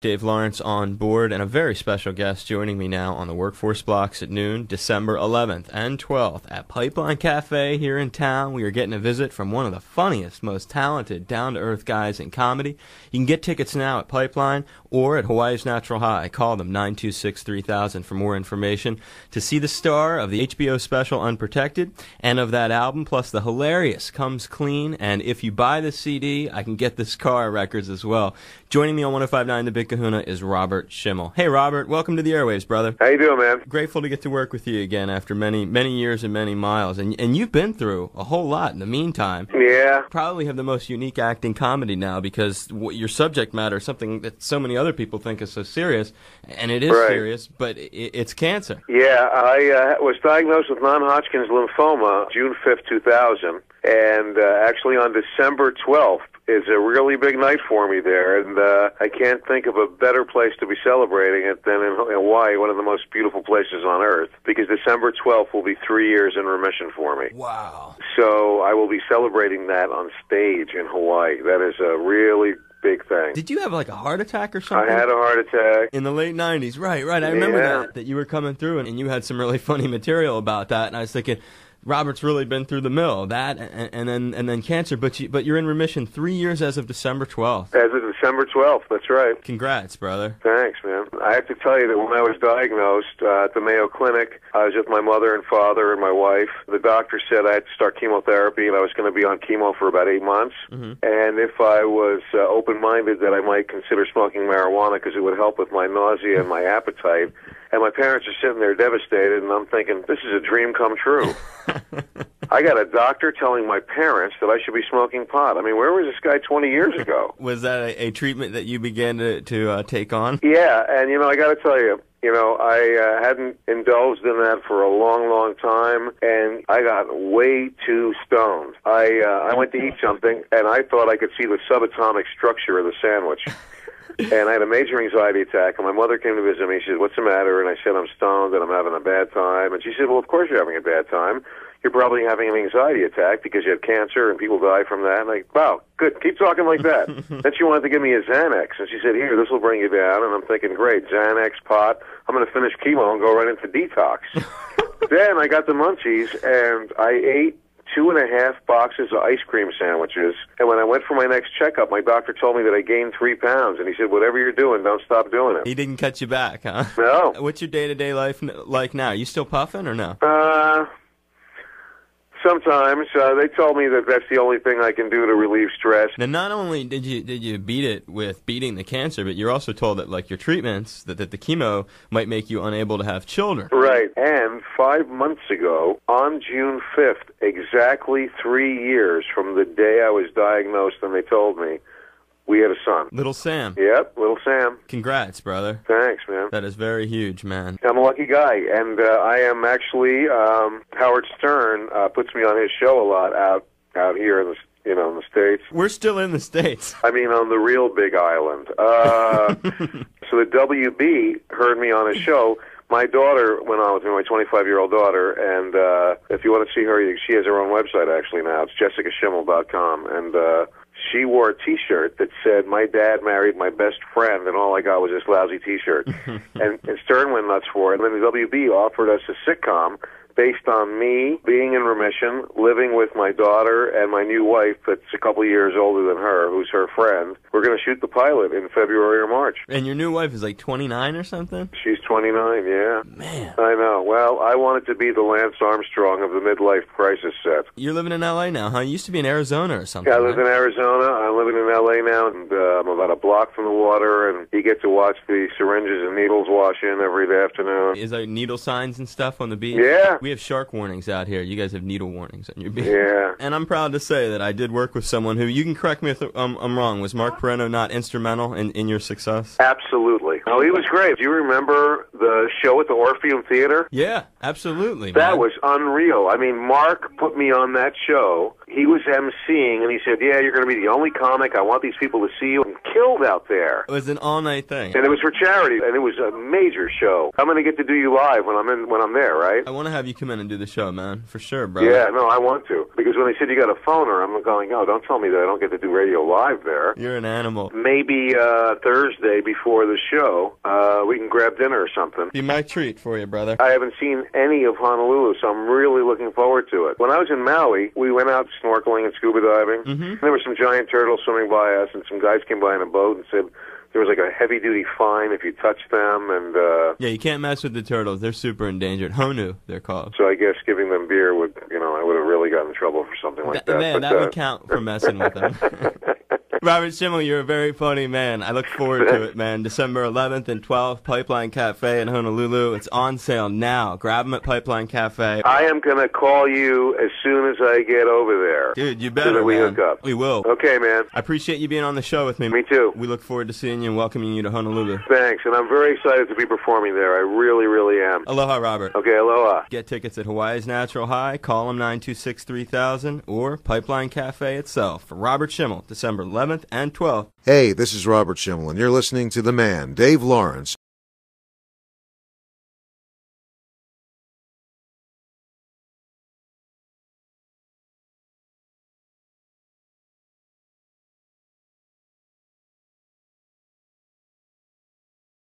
Dave Lawrence on board, and a very special guest joining me now on the Workforce Blocks at noon, December 11th and 12th at Pipeline Cafe here in town. We are getting a visit from one of the funniest, most talented, down-to-earth guys in comedy. You can get tickets now at Pipeline or at Hawaii's Natural High. Call them 926-3000 for more information to see the star of the HBO special Unprotected and of that album, plus the hilarious Comes Clean, and if you buy the CD, I can get the Scar records as well. Joining me on 105.9 The Big Kahuna is Robert Schimmel. Hey, Robert, welcome to the airwaves, brother. How you doing, man? Grateful to get to work with you again after many years and many miles. And you've been through a whole lot in the meantime. Yeah. Probably have the most unique acting comedy now because your subject matter is something that so many other people think is so serious, and it is serious, but it's cancer. Yeah, I was diagnosed with non-Hodgkin's lymphoma June 5th, 2000, and actually on December 12th, is a really big night for me there, and I can't think of a better place to be celebrating it than in Hawaii, one of the most beautiful places on earth, because December 12th will be 3 years in remission for me. Wow. So I will be celebrating that on stage in Hawaii. That is a really big thing. Did you have like a heart attack or something? I had a heart attack. In the late 90s, right. I remember that you were coming through, and you had some really funny material about that, and I was thinking, Robert's really been through the mill, that and then cancer, but you're in remission 3 years as of December 12th. As of December 12th, that's right. Congrats, brother. Thanks, man. I have to tell you that when I was diagnosed at the Mayo Clinic, I was with my mother and father and my wife. The doctor said I had to start chemotherapy, and I was going to be on chemo for about 8 months. Mm-hmm. And if I was open-minded, that I might consider smoking marijuana because it would help with my nausea and my appetite. And my parents are sitting there devastated, and I'm thinking, this is a dream come true. I got a doctor telling my parents that I should be smoking pot. I mean, where was this guy 20 years ago? Was that a treatment that you began to take on? Yeah, and, I got to tell you, I hadn't indulged in that for a long, long time, and I got way too stoned. I went to eat something, and I thought I could see the subatomic structure of the sandwich. And I had a major anxiety attack, and my mother came to visit me. She said, "What's the matter?" And I said, "I'm stoned, and I'm having a bad time." And she said, "Well, of course you're having a bad time. You're probably having an anxiety attack because you had cancer, and people die from that." And wow, good. Keep talking like that. Then she wanted to give me a Xanax, and she said, "Here, this will bring you down." And I'm thinking, great, Xanax, pot. I'm going to finish chemo and go right into detox. Then I got the munchies, and I ate 2.5 boxes of ice cream sandwiches. And when I went for my next checkup, my doctor told me that I gained 3 pounds. And he said, whatever you're doing, don't stop doing it. He didn't cut you back, huh? No. What's your day-to-day life like now? Are you still puffing or no? Sometimes. They told me that that's the only thing I can do to relieve stress. Now, not only did you beat it with beating the cancer, but you're also told that, like, your treatments, that the chemo might make you unable to have children. Right. And 5 months ago, on June 5th, exactly 3 years from the day I was diagnosed and they told me, we had a son. Little Sam. Yep, little Sam. Congrats, brother. Thanks, man. That is very huge, man. I'm a lucky guy, and I am actually, Howard Stern puts me on his show a lot out here in the in the States. We're still in the States. I mean, on the real big island. So the WB heard me on his show. My daughter went on with me, my 25-year-old daughter, and if you want to see her, she has her own website actually now. It's jessicaschimmel.com, and she wore a T-shirt that said, "My dad married my best friend, and all I got was this lousy T-shirt." and Stern went nuts for it. And then the WB offered us a sitcom based on me being in remission, living with my daughter and my new wife that's a couple years older than her, who's her friend. We're going to shoot the pilot in February or March. And your new wife is like 29 or something? She's 29, yeah. Man. I know. Well, I wanted to be the Lance Armstrong of the midlife crisis set. You're living in L.A. now, huh? You used to be in Arizona or something. Yeah, I live in Arizona. I'm living in L.A. now, and I'm about a block from the water, and you get to watch the syringes and needles wash in every afternoon. Is there needle signs and stuff on the beach? Yeah. We have shark warnings out here. You guys have needle warnings on your beach. Yeah. And I'm proud to say that I did work with someone who, you can correct me if I'm wrong, was Mark Perreno not instrumental in your success? Absolutely. Oh, he was great. Do you remember the show at the Orpheum Theater? Yeah, absolutely, That man. was unreal. I mean, Mark put me on that show. He was emceeing, and he said, yeah, you're going to be the only comic. I want these people to see you. And killed out there. It was an all-night thing. And it was for charity, and it was a major show. I'm going to get to do you live when I'm there, right? I want to have you come in and do the show, man. For sure, bro. Yeah, no, I want to. Because when they said you got a phoner, I'm going, no, don't tell me that I don't get to do radio live there. You're an animal. Maybe Thursday before the show, we can grab dinner or something. Be my treat for you, brother. I haven't seen any of Honolulu, so I'm really looking forward to it. When I was in Maui, we went out snorkeling and scuba diving. Mm-hmm. There were some giant turtles swimming by us, and some guys came by in a boat and said there was like a heavy-duty fine if you touched them, and Yeah, you can't mess with the turtles. They're super endangered. Honu, they're called. so I guess giving them beer would, I would have really gotten in trouble for something like that. Man, But, that would count for messing with them. Robert Schimmel, you're a very funny man. I look forward to it, man. December 11th and 12th, Pipeline Cafe in Honolulu. It's on sale now. Grab them at Pipeline Cafe. I am going to call you as soon as I get over there. Dude, you So better, that we man. hook up. We will. Okay, man. I appreciate you being on the show with me. Me too. We look forward to seeing you and welcoming you to Honolulu. Thanks, and I'm very excited to be performing there. I really, really am. Aloha, Robert. Okay, aloha. Get tickets at Hawaii's Natural High. Call them 926-3000 or Pipeline Cafe itself. For Robert Schimmel, December 11th and 12th. Hey, this is Robert Schimmel, and you're listening to The Man, Dave Lawrence,